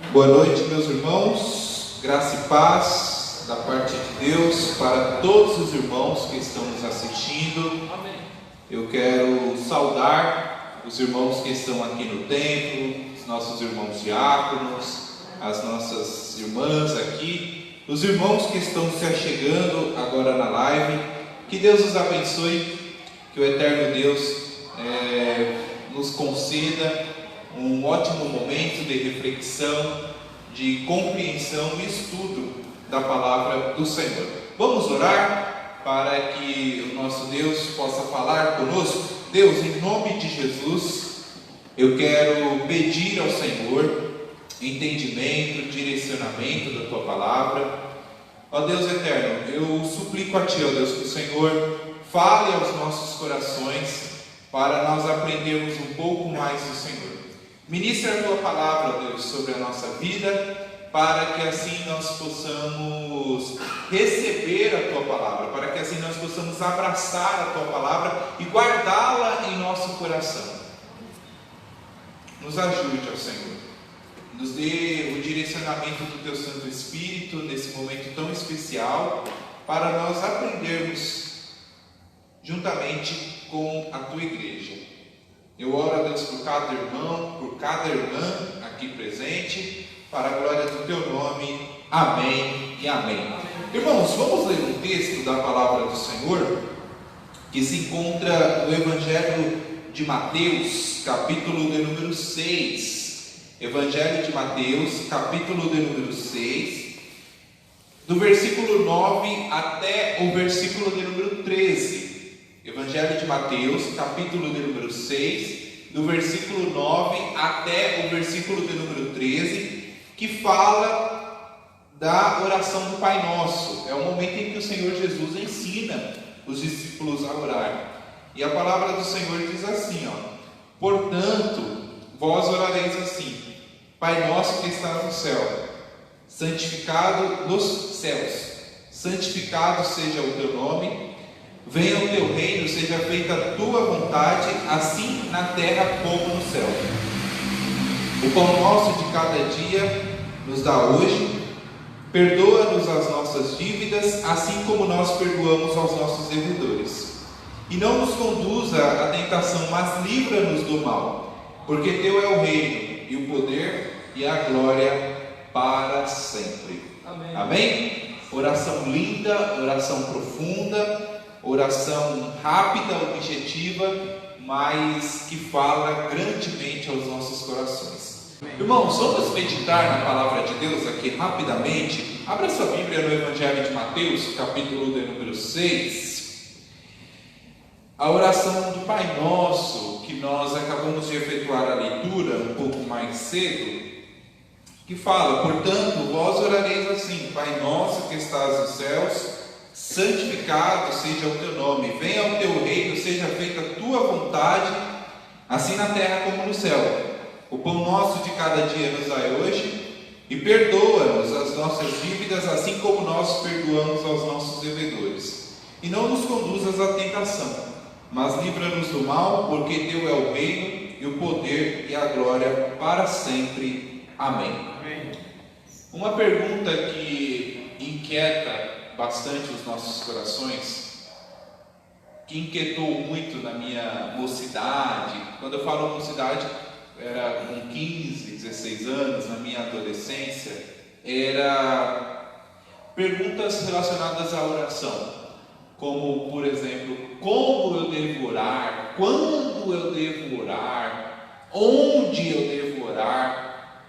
Boa noite, meus irmãos, graça e paz da parte de Deus para todos os irmãos que estão nos assistindo. Amém. Eu quero saudar os irmãos que estão aqui no templo, os nossos irmãos diáconos, as nossas irmãs aqui, os irmãos que estão se achegando agora na live. Que Deus os abençoe, que o eterno Deus nos conceda um ótimo momento de reflexão, de compreensão e estudo da palavra do Senhor. Vamos orar para que o nosso Deus possa falar conosco. Deus, em nome de Jesus, eu quero pedir ao Senhor entendimento, direcionamento da Tua palavra. Ó Deus eterno, eu suplico a Ti, ó Deus, que o Senhor fale aos nossos corações para nós aprendermos um pouco mais do Senhor. Ministra a Tua palavra, ó Deus, sobre a nossa vida, para que assim nós possamos receber a Tua palavra, para que assim nós possamos abraçar a Tua palavra e guardá-la em nosso coração. Nos ajude, ó Senhor, nos dê o direcionamento do Teu Santo Espírito nesse momento tão especial, para nós aprendermos juntamente com a Tua igreja. Eu oro a Deus por cada irmão, por cada irmã aqui presente, para a glória do Teu nome. Amém e amém. Irmãos, vamos ler um texto da palavra do Senhor, que se encontra no Evangelho de Mateus, capítulo de número 6. Evangelho de Mateus, capítulo de número 6, do versículo 9 até o versículo de número 13. Evangelho de Mateus, capítulo de número 6, do versículo 9 até o versículo de número 13, que fala da oração do Pai Nosso. É o momento em que o Senhor Jesus ensina os discípulos a orar. E a palavra do Senhor diz assim, portanto, vós orareis assim: Pai Nosso que estás no céu, santificado nos céus, santificado seja o Teu nome. Venha o Teu reino, seja feita a Tua vontade, assim na terra como no céu. O pão nosso de cada dia nos dá hoje. Perdoa-nos as nossas dívidas, assim como nós perdoamos aos nossos devedores. E não nos conduza à tentação, mas livra-nos do mal, porque Teu é o reino, e o poder, e a glória para sempre. Amém. Amém? Oração linda, oração profunda, oração rápida, objetiva, mas que fala grandemente aos nossos corações. Irmãos, vamos meditar na palavra de Deus aqui rapidamente. Abra sua Bíblia no Evangelho de Mateus, capítulo de número 6. A oração do Pai Nosso, que nós acabamos de efetuar a leitura um pouco mais cedo, que fala: portanto, vós orareis assim: Pai Nosso que estás nos céus, santificado seja o Teu nome, venha o Teu reino, seja feita a Tua vontade, assim na terra como no céu. O pão nosso de cada dia nos dai hoje, e perdoa-nos as nossas dívidas, assim como nós perdoamos aos nossos devedores. E não nos conduzas à tentação, mas livra-nos do mal, porque Teu é o reino, e o poder e a glória para sempre. Amém. Amém. Uma pergunta que inquieta bastante os nossos corações, que inquietou muito na minha mocidade. Quando eu falo mocidade, era com 15, 16 anos, na minha adolescência, era perguntas relacionadas à oração, como, por exemplo, como eu devo orar, quando eu devo orar, onde eu devo orar.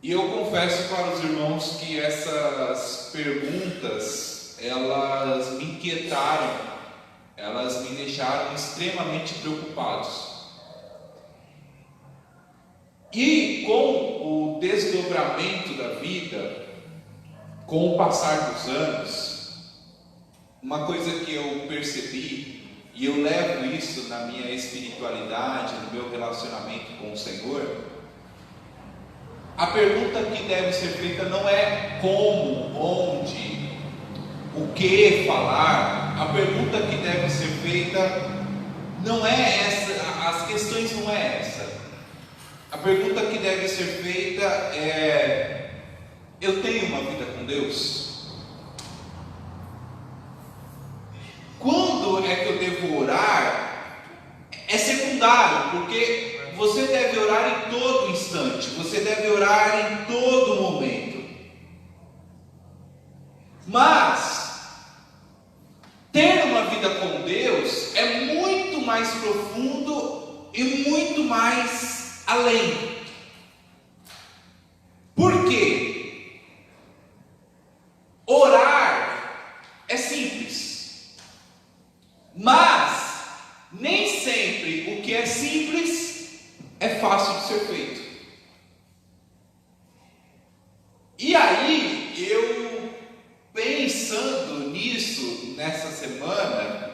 E eu confesso para os irmãos que essas perguntas, elas me inquietaram, elas me deixaram extremamente preocupados. E com o desdobramento da vida, com o passar dos anos, uma coisa que eu percebi, e eu levo isso na minha espiritualidade, no meu relacionamento com o Senhor, a pergunta que deve ser feita não é como, onde, o que falar. A pergunta que deve ser feita não é essa, as questões não é essa. A pergunta que deve ser feita é: Eu tenho uma vida com Deus? Quando é que eu devo orar? É secundário, porque você deve orar em todo instante, você deve orar em todo momento. Mas ter uma vida com Deus é muito mais profundo e muito mais além. Por quê? Orar é simples, mas nem sempre o que é simples é fácil de ser feito. E aí, eu pensando nisso nessa semana,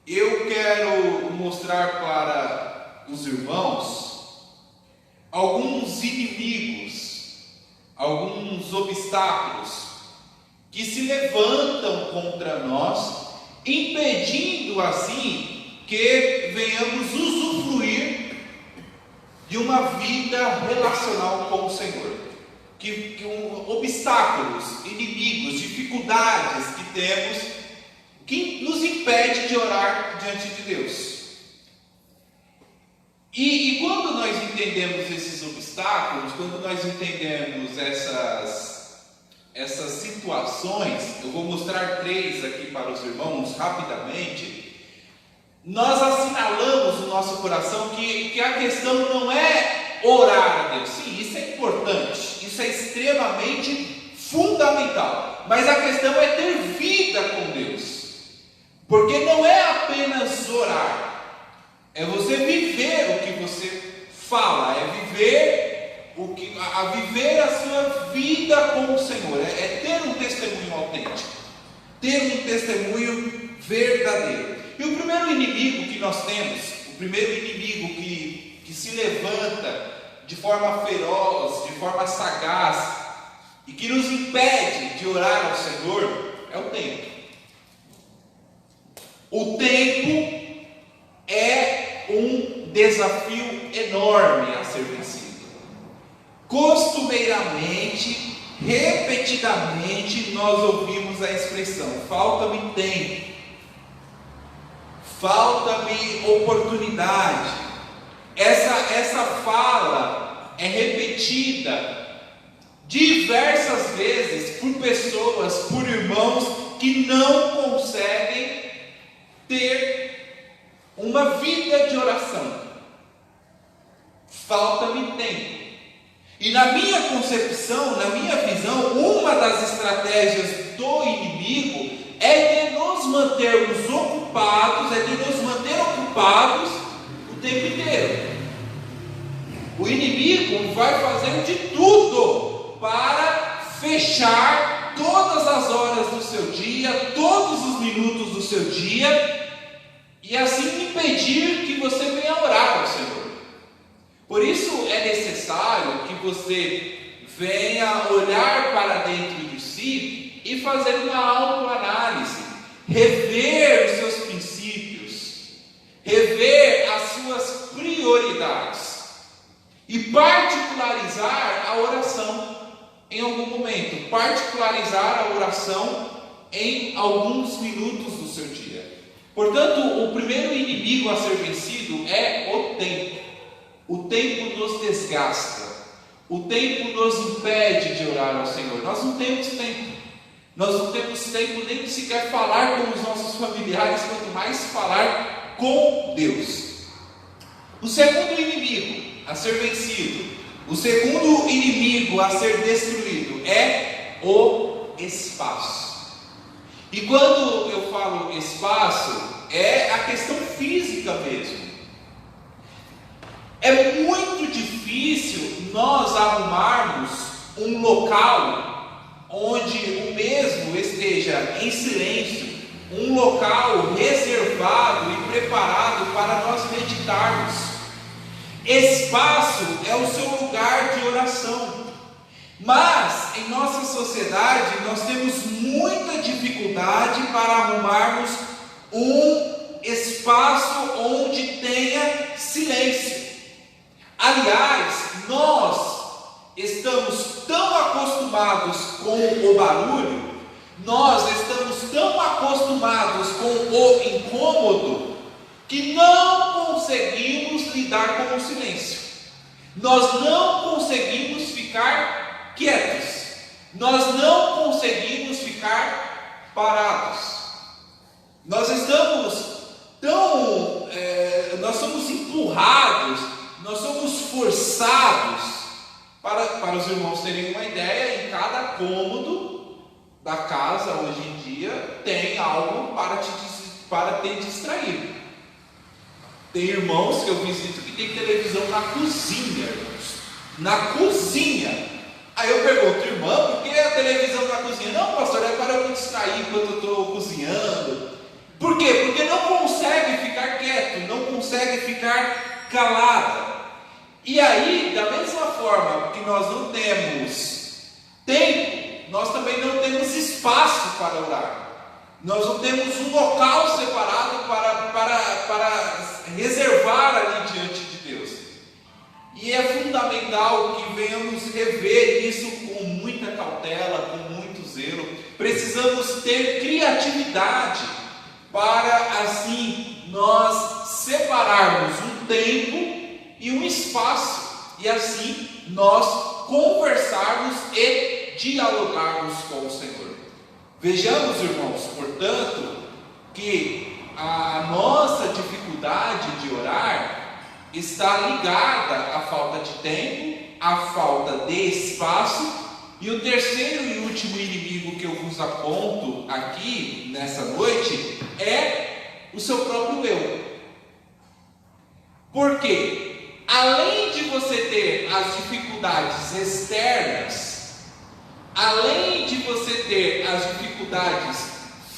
eu quero mostrar para os irmãos alguns inimigos, alguns obstáculos que se levantam contra nós, impedindo assim que venhamos usufruir de uma vida relacional com o Senhor. Obstáculos, inimigos, dificuldades que temos que nos impede de orar diante de Deus. E quando nós entendemos esses obstáculos, quando nós entendemos essas situações, eu vou mostrar 3 aqui para os irmãos rapidamente. Nós assinalamos no nosso coração que a questão não é orar a Deus. Sim, isso é importante, isso é extremamente fundamental, mas a questão é ter vida com Deus, porque não é apenas orar, é você viver o que você fala, é viver viver a sua vida com o Senhor, é ter um testemunho autêntico, ter um testemunho verdadeiro. E o primeiro inimigo que nós temos, o primeiro inimigo que se levanta de forma feroz, de forma sagaz, e que nos impede de orar ao Senhor, é o tempo. O tempo é um desafio enorme a ser vencido. Costumeiramente, repetidamente, nós ouvimos a expressão: falta-me tempo, falta-me oportunidade. Essa fala é repetida diversas vezes por pessoas, por irmãos que não conseguem ter uma vida de oração. Falta-me tempo. E na minha concepção, na minha visão, uma das estratégias do inimigo é de nos mantermos ocupados, o tempo inteiro. O inimigo vai fazer de tudo para fechar todas as horas do seu dia, todos os minutos do seu dia, e assim impedir que você venha orar ao Senhor. Por isso é necessário que você venha olhar para dentro de si e fazer uma autoanálise, rever os seus princípios, rever as suas prioridades e particularizar a oração em algum momento, particularizar a oração em alguns minutos do seu dia. Portanto, o primeiro inimigo a ser vencido é o tempo. O tempo nos desgasta, o tempo nos impede de orar ao Senhor. Nós não temos tempo, nós não temos tempo nem de sequer falar com os nossos familiares, quanto mais falar com Deus. O segundo inimigo a ser vencido, o segundo inimigo a ser destruído é o espaço. E quando eu falo espaço, é a questão física mesmo. É muito difícil nós arrumarmos um local onde o mesmo esteja em silêncio, um local reservado e preparado para nós meditarmos. Espaço é o seu lugar de oração. Mas em nossa sociedade nós temos muita dificuldade para arrumarmos um espaço onde tenha silêncio. Aliás, nós estamos tão acostumados acostumados com o barulho, nós estamos tão acostumados com o incômodo, que não conseguimos lidar com o silêncio. Nós não conseguimos ficar quietos. Nós não conseguimos ficar parados. Nós estamos nós somos empurrados, nós somos forçados. Para os irmãos terem uma ideia, em cada cômodo da casa hoje em dia tem algo para te distrair. Tem irmãos que eu visito que tem televisão na cozinha, irmãos. Na cozinha. Aí eu pergunto, irmão, por que a televisão na cozinha? Não, pastor, é para eu me distrair enquanto eu estou cozinhando. Por quê? Porque não consegue ficar quieto, não consegue ficar calada. E aí, da mesma forma que nós não temos tempo, nós também não temos espaço para orar. Nós não temos um local separado para reservar ali diante de Deus. E é fundamental que venhamos rever isso com muita cautela, com muito zelo. Precisamos ter criatividade para assim nós separarmos um tempo e um espaço, e assim nós conversarmos e dialogarmos com o Senhor. Vejamos, irmãos, portanto, que a nossa dificuldade de orar está ligada à falta de tempo, à falta de espaço, e o terceiro e último inimigo que eu vos aponto aqui nessa noite é o seu próprio eu. Por quê? Além de você ter as dificuldades externas, além de você ter as dificuldades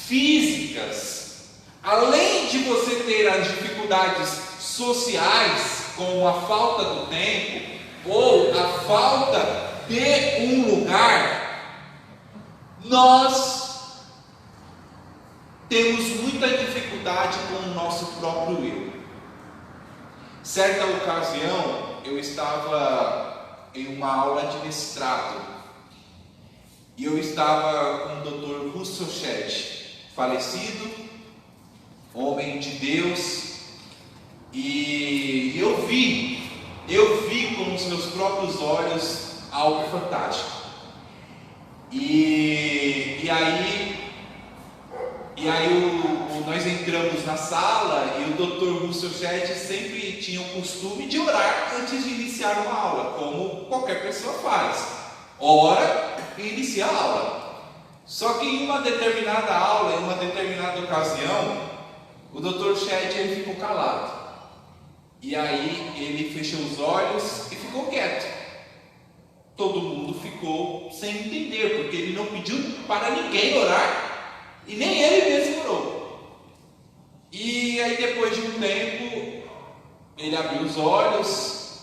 físicas, além de você ter as dificuldades sociais, como a falta do tempo, ou a falta de um lugar, nós temos muita dificuldade com o nosso próprio eu. Certa ocasião, eu estava em uma aula de mestrado, e eu estava com o Dr. Russell Shedd, falecido, homem de Deus, e eu vi com os meus próprios olhos algo fantástico. E aí nós entramos na sala, e o Dr. Russell Shedd sempre tinha o costume de orar antes de iniciar uma aula, como qualquer pessoa faz. Ora e inicia a aula. Só que em uma determinada aula, em uma determinada ocasião, o Dr. Shedd ele ficou calado. E aí ele fechou os olhos e ficou quieto. Todo mundo ficou sem entender, porque ele não pediu para ninguém orar, e nem ele mesmo orou. E aí depois de um tempo, ele abriu os olhos,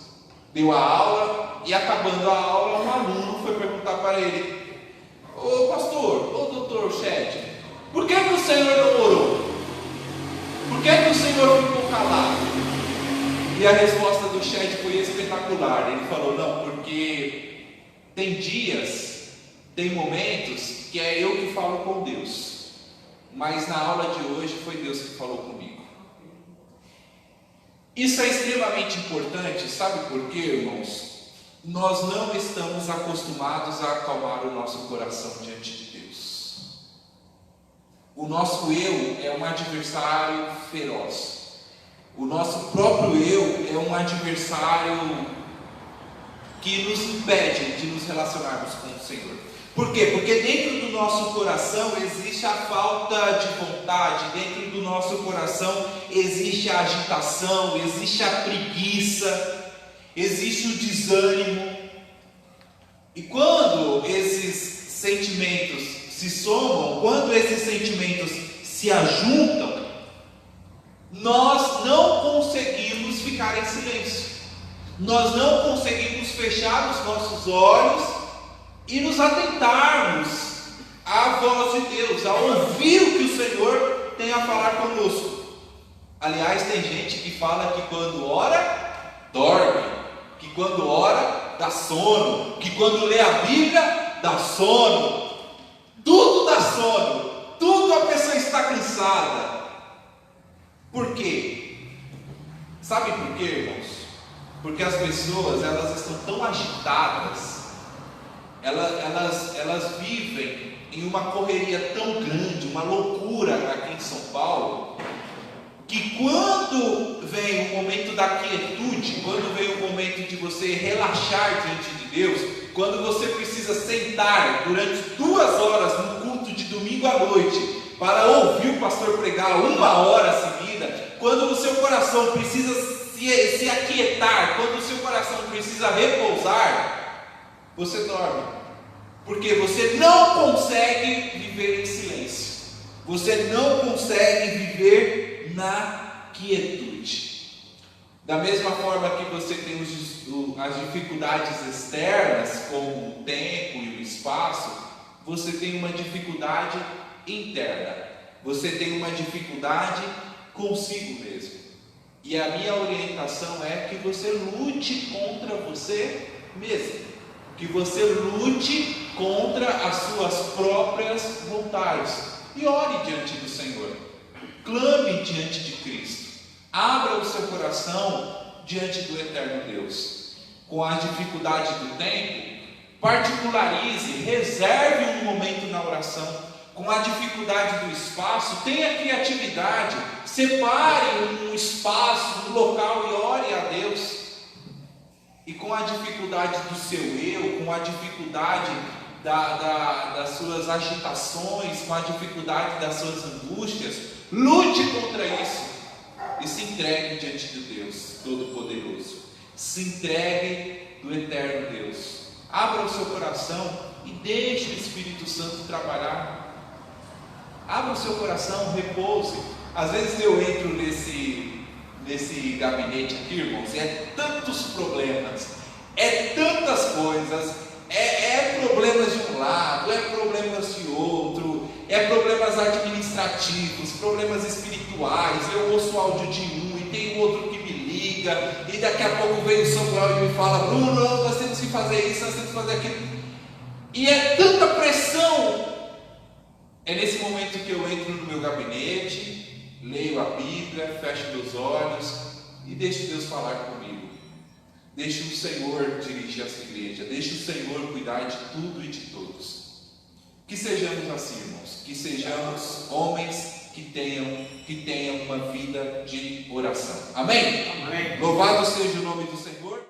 deu a aula, e acabando a aula, um aluno foi perguntar para ele: ô pastor, ô doutor Shedd, por que o senhor não orou? Por que o senhor ficou calado? E a resposta do Shedd foi espetacular. Ele falou: não, porque tem dias, tem momentos que é eu que falo com Deus, mas na aula de hoje foi Deus que falou comigo. Isso é extremamente importante, sabe por quê, irmãos? Nós não estamos acostumados a acalmar o nosso coração diante de Deus. O nosso eu é um adversário feroz. O nosso próprio eu é um adversário que nos impede de nos relacionarmos com o Senhor. Por quê? Porque dentro do nosso coração existe a falta de vontade, dentro do nosso coração existe a agitação, existe a preguiça, existe o desânimo. E quando esses sentimentos se somam, quando esses sentimentos se ajuntam, nós não conseguimos ficar em silêncio. Nós não conseguimos fechar os nossos olhos e nos atentarmos à voz de Deus, a ouvir o que o Senhor tem a falar conosco. Aliás, tem gente que fala que quando ora, dorme, que quando ora, dá sono, que quando lê a Bíblia, dá sono, tudo dá sono, tudo a pessoa está cansada. Por quê? Sabe por quê, irmãos? Porque as pessoas, elas estão tão agitadas, elas vivem em uma correria tão grande, uma loucura aqui em São Paulo, que quando vem o momento da quietude, quando vem o momento de você relaxar diante de Deus, quando você precisa sentar durante 2 horas no culto de domingo à noite, para ouvir o pastor pregar 1 hora seguida, quando o seu coração precisa se aquietar, quando o seu coração precisa repousar, você dorme, porque você não consegue viver em silêncio, você não consegue viver na quietude. Da mesma forma que você tem as dificuldades externas, como o tempo e o espaço, você tem uma dificuldade interna, você tem uma dificuldade consigo mesmo. E a minha orientação é que você lute contra você mesmo, que você lute contra as suas próprias vontades e ore diante do Senhor, clame diante de Cristo, abra o seu coração diante do eterno Deus. Com a dificuldade do tempo, particularize, reserve um momento na oração. Com a dificuldade do espaço, tenha criatividade, separe um espaço, um local e ore a Deus. E com a dificuldade do seu eu, com a dificuldade das suas agitações, com a dificuldade das suas angústias, lute contra isso e se entregue diante de Deus Todo-Poderoso. Se entregue do eterno Deus. Abra o seu coração e deixe o Espírito Santo trabalhar. Abra o seu coração, repouse. Às vezes eu entro nesse gabinete aqui, irmãos, e é tantos problemas, é tantas coisas, é problemas de um lado, é problemas de outro, é problemas administrativos, problemas espirituais. Eu ouço o áudio de um e tem outro que me liga, e daqui a pouco vem o Samuel e me fala: Bruno, nós temos que fazer isso, nós temos que fazer aquilo, e é tanta pressão. É nesse momento que eu entro no meu gabinete, leio a Bíblia, fecho meus olhos e deixo Deus falar comigo. Deixo o Senhor dirigir essa igreja, deixo o Senhor cuidar de tudo e de todos. Que sejamos assim, irmãos, que sejamos homens que tenham uma vida de oração. Amém? Amém. Louvado seja o nome do Senhor.